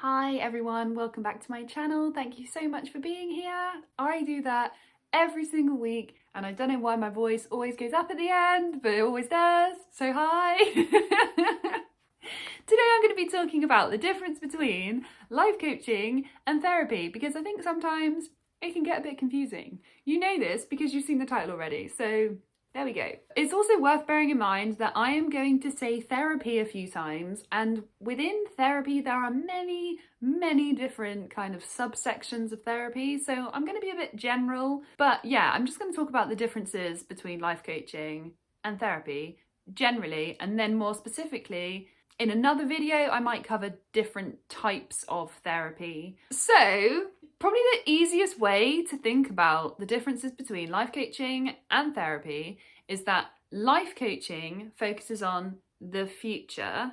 Hi everyone, welcome back to my channel. Thank you so much for being here. I do that every single week and I don't know why my voice always goes up at the end, but it always does. So hi. Today I'm going to be talking about the difference between life coaching and therapy because I think sometimes it can get a bit confusing. You know this because you've seen the title already, so there we go. It's also worth bearing in mind that I am going to say therapy a few times, and within therapy there are many different kind of subsections of therapy, so I'm going to be a bit general, but yeah, I'm just going to talk about the differences between life coaching and therapy generally, and then more specifically in another video I might cover different types of therapy. So probably the easiest way to think about the differences between life coaching and therapy is that life coaching focuses on the future,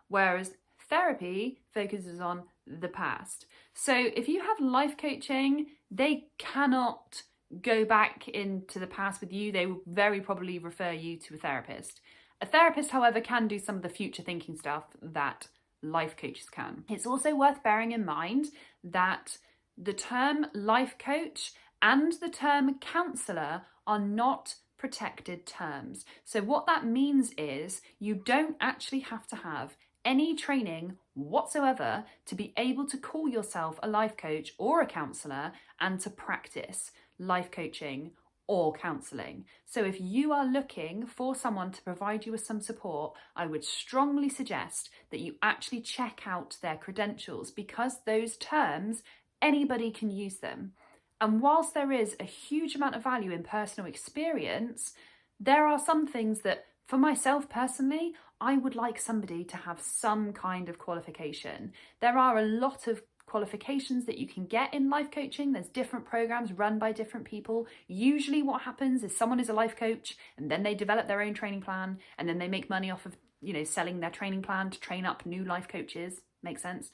whereas therapy focuses on the past. So if you have life coaching, they cannot go back into the past with you. They will very probably refer you to a therapist. A therapist, however, can do some of the future thinking stuff that life coaches can. It's also worth bearing in mind that the term life coach and the term counsellor are not protected terms. So what that means is you don't actually have to have any training whatsoever to be able to call yourself a life coach or a counsellor and to practice life coaching or counselling. So if you are looking for someone to provide you with some support, I would strongly suggest that you actually check out their credentials, because those terms, anybody can use them. And whilst there is a huge amount of value in personal experience, there are some things that, for myself personally, I would like somebody to have some kind of qualification. There are a lot of qualifications that you can get in life coaching. There's different programs run by different people. Usually what happens is someone is a life coach and then they develop their own training plan and then they make money off of, selling their training plan to train up new life coaches. Makes sense?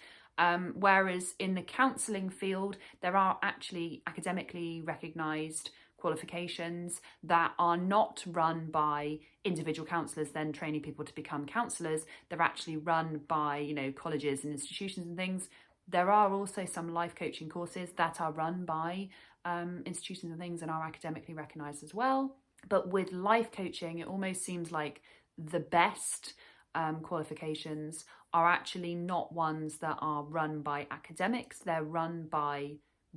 Whereas in the counselling field, there are actually academically recognised qualifications that are not run by individual counsellors then training people to become counsellors. They're actually run by, colleges and institutions and things. There are also some life coaching courses that are run by institutions and things and are academically recognised as well. But with life coaching, it almost seems like the best qualifications are actually not ones that are run by academics. They're run by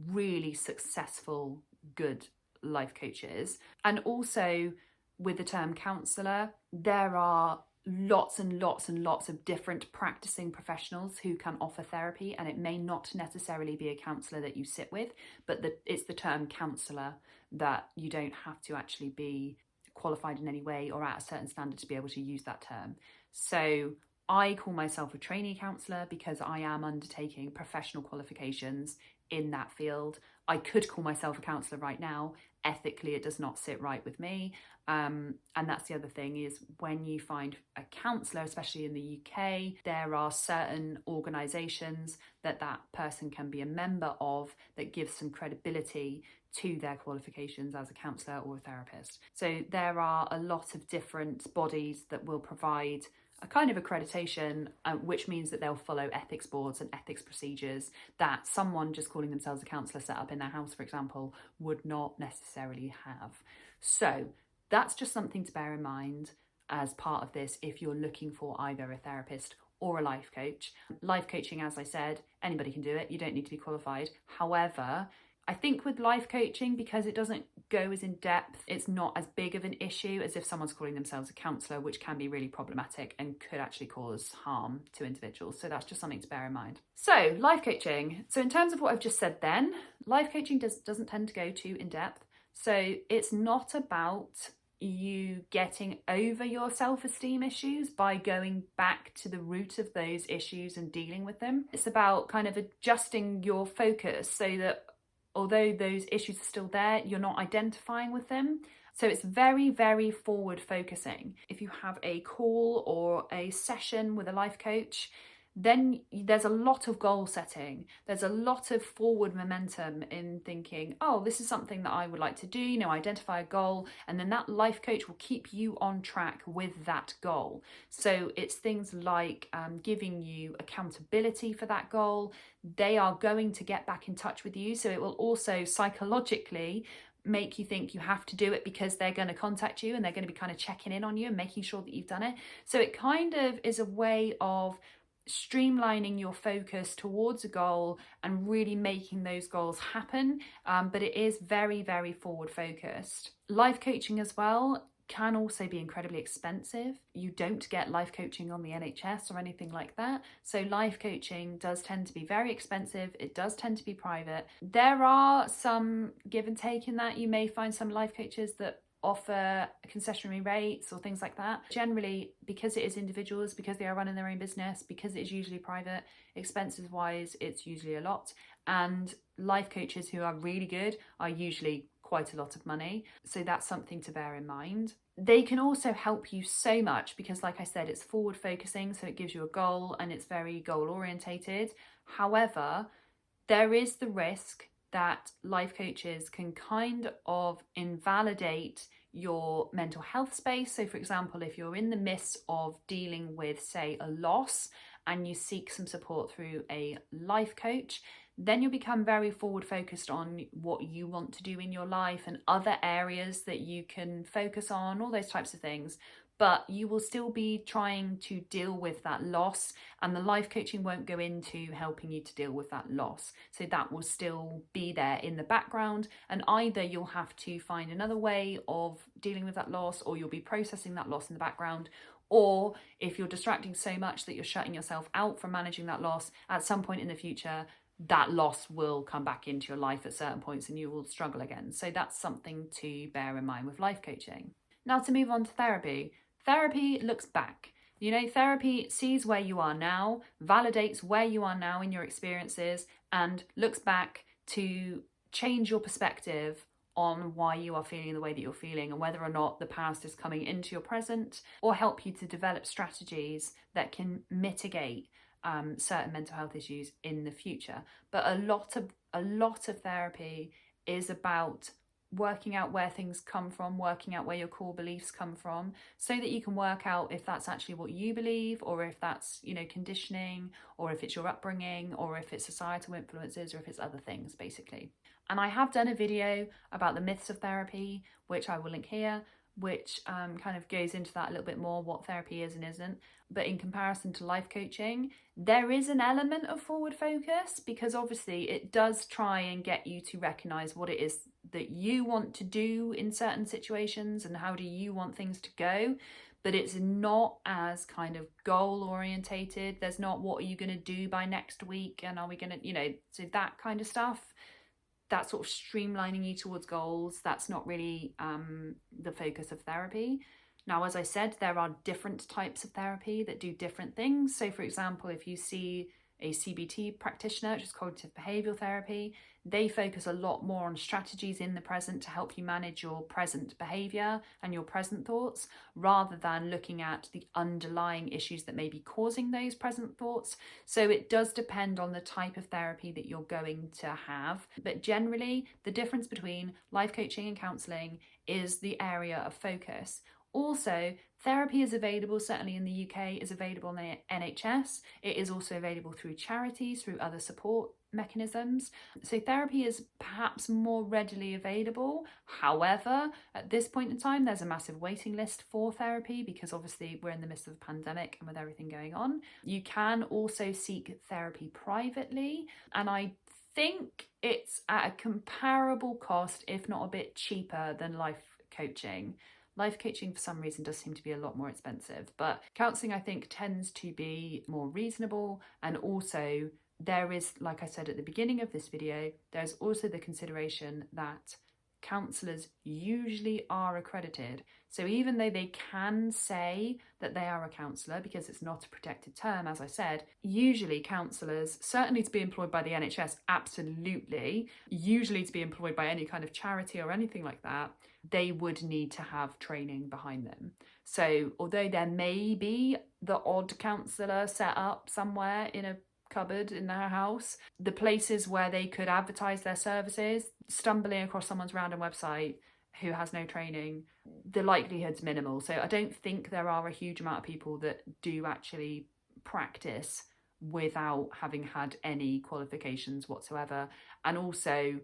really successful, good life coaches. And also with the term counsellor, there are lots and lots of different practicing professionals who can offer therapy, and it may not necessarily be a counsellor that you sit with, but it's the term counsellor that you don't have to actually be qualified in any way or at a certain standard to be able to use that term. So I call myself a trainee counsellor because I am undertaking professional qualifications in that field. I could call myself a counsellor right now. Ethically, it does not sit right with me. And that's the other thing, is when you find a counsellor, especially in the UK, there are certain organisations that person can be a member of that gives some credibility to their qualifications as a counsellor or a therapist. So there are a lot of different bodies that will provide a kind of accreditation, which means that they'll follow ethics boards and ethics procedures that someone just calling themselves a counsellor set up in their house, for example, would not necessarily have. So that's just something to bear in mind as part of this if you're looking for either a therapist or a life coach. Life coaching, as I said, anybody can do it. You don't need to be qualified. However, I think with life coaching, because it doesn't go as in depth, it's not as big of an issue as if someone's calling themselves a counsellor, which can be really problematic and could actually cause harm to individuals. So that's just something to bear in mind. So life coaching. So in terms of what I've just said then, life coaching doesn't tend to go too in depth. So it's not about you getting over your self-esteem issues by going back to the root of those issues and dealing with them. It's about kind of adjusting your focus so that although those issues are still there, you're not identifying with them. So it's very forward focusing. If you have a call or a session with a life coach, then there's a lot of goal setting. There's a lot of forward momentum in thinking, oh, this is something that I would like to do, you know, identify a goal, and then that life coach will keep you on track with that goal. So it's things like giving you accountability for that goal. They are going to get back in touch with you. So it will also psychologically make you think you have to do it because they're going to contact you and they're going to be kind of checking in on you and making sure that you've done it. So it kind of is a way of streamlining your focus towards a goal and really making those goals happen. But it is very, very forward focused. Life coaching as well can also be incredibly expensive. You don't get life coaching on the NHS or anything like that. So life coaching does tend to be very expensive. It does tend to be private. There are some give and take in that. You may find some life coaches that offer concessionary rates or things like that. Generally, because it is individuals, because they are running their own business, because it is usually private, expenses wise, it's usually a lot. And life coaches who are really good are usually quite a lot of money. So that's something to bear in mind. They can also help you so much because, like I said, it's forward focusing, so it gives you a goal and it's very goal orientated. However, there is the risk that life coaches can kind of invalidate your mental health space. So for example, if you're in the midst of dealing with, say, a loss and you seek some support through a life coach, then you'll become very forward focused on what you want to do in your life and other areas that you can focus on, all those types of things. But you will still be trying to deal with that loss, and the life coaching won't go into helping you to deal with that loss. So that will still be there in the background, and either you'll have to find another way of dealing with that loss, or you'll be processing that loss in the background. Or if you're distracting so much that you're shutting yourself out from managing that loss, at some point in the future, that loss will come back into your life at certain points and you will struggle again. So that's something to bear in mind with life coaching. Now to move on to therapy. Therapy looks back. You know, therapy sees where you are now, validates where you are now in your experiences, and looks back to change your perspective on why you are feeling the way that you're feeling and whether or not the past is coming into your present, or help you to develop strategies that can mitigate certain mental health issues in the future. But a lot of therapy is about working out where things come from, working out where your core beliefs come from, so that you can work out if that's actually what you believe, or if that's, you know, conditioning, or if it's your upbringing, or if it's societal influences, or if it's other things, basically. And I have done a video about the myths of therapy, which I will link here, which kind of goes into that a little bit more, what therapy is and isn't. But in comparison to life coaching, there is an element of forward focus, because obviously it does try and get you to recognize what it is that you want to do in certain situations and how do you want things to go. But it's not as kind of goal orientated. There's not, what are you going to do by next week, and are we going to, you know, so that kind of stuff. That sort of streamlining you towards goals, that's not really the focus of therapy. Now, as I said, there are different types of therapy that do different things. So for example, if you see a CBT practitioner, which is cognitive behavioural therapy, they focus a lot more on strategies in the present to help you manage your present behaviour and your present thoughts, rather than looking at the underlying issues that may be causing those present thoughts. So it does depend on the type of therapy that you're going to have. But generally, the difference between life coaching and counselling is the area of focus. Also, therapy is available, certainly in the UK, is available on the NHS. It is also available through charities, through other support mechanisms. So therapy is perhaps more readily available. However, at this point in time, there's a massive waiting list for therapy, because obviously we're in the midst of a pandemic and with everything going on. You can also seek therapy privately, and I think it's at a comparable cost, if not a bit cheaper, than life coaching. Life coaching for some reason does seem to be a lot more expensive, but counselling I think tends to be more reasonable. And also there is, like I said at the beginning of this video, there's also the consideration that counsellors usually are accredited. So even though they can say that they are a counsellor, because it's not a protected term, as I said, usually counsellors, certainly to be employed by the NHS, absolutely, usually to be employed by any kind of charity or anything like that, they would need to have training behind them. So although there may be the odd counsellor set up somewhere in a cupboard in their house. The places where they could advertise their services, stumbling across someone's random website who has no training, the likelihood's minimal. So I don't think there are a huge amount of people that do actually practice without having had any qualifications whatsoever. And also,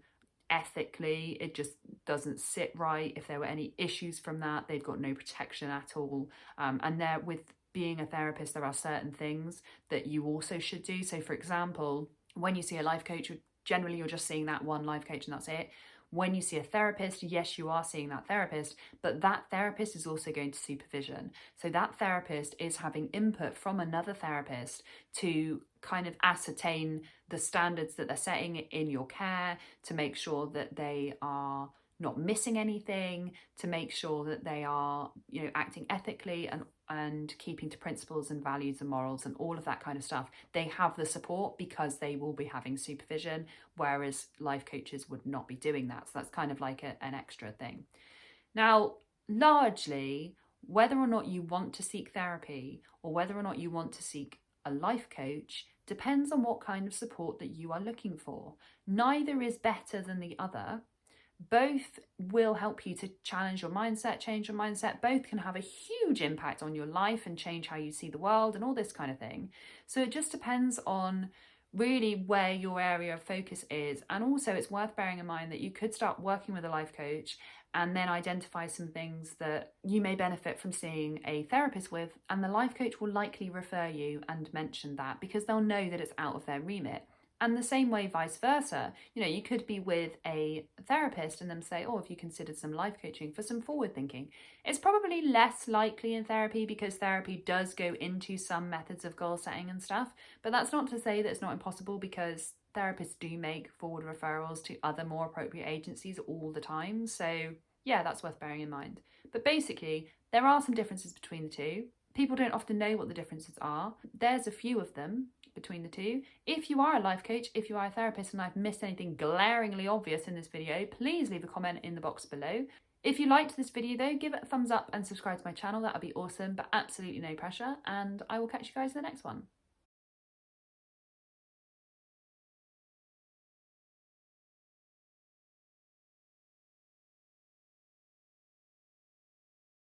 ethically, it just doesn't sit right. If there were any issues from that, they've got no protection at all. And there, with being a therapist, there are certain things that you also should do. So for example, when you see a life coach, generally you're just seeing that one life coach and that's it. When you see a therapist, yes, you are seeing that therapist, but that therapist is also going to supervision. So that therapist is having input from another therapist to kind of ascertain the standards that they're setting in your care, to make sure that they are not missing anything, to make sure that they are, you know, acting ethically and keeping to principles and values and morals and all of that kind of stuff. They have the support because they will be having supervision, whereas life coaches would not be doing that. So that's kind of like an extra thing. Now, largely, whether or not you want to seek therapy or whether or not you want to seek a life coach depends on what kind of support that you are looking for. Neither is better than the other. Both will help you to challenge your mindset, change your mindset. Both can have a huge impact on your life and change how you see the world and all this kind of thing. So it just depends on really where your area of focus is. And also it's worth bearing in mind that you could start working with a life coach and then identify some things that you may benefit from seeing a therapist with, and the life coach will likely refer you and mention that because they'll know that it's out of their remit. And the same way, vice versa. You know, you could be with a therapist and them say, oh, have you considered some life coaching for some forward thinking? It's probably less likely in therapy because therapy does go into some methods of goal setting and stuff. But that's not to say that it's not impossible, because therapists do make forward referrals to other more appropriate agencies all the time. So yeah, that's worth bearing in mind. But basically, there are some differences between the two. People don't often know what the differences are. There's a few of them between the two. If you are a life coach, if you are a therapist and I've missed anything glaringly obvious in this video, please leave a comment in the box below. If you liked this video though, give it a thumbs up and subscribe to my channel. That would be awesome, but absolutely no pressure. And I will catch you guys in the next one.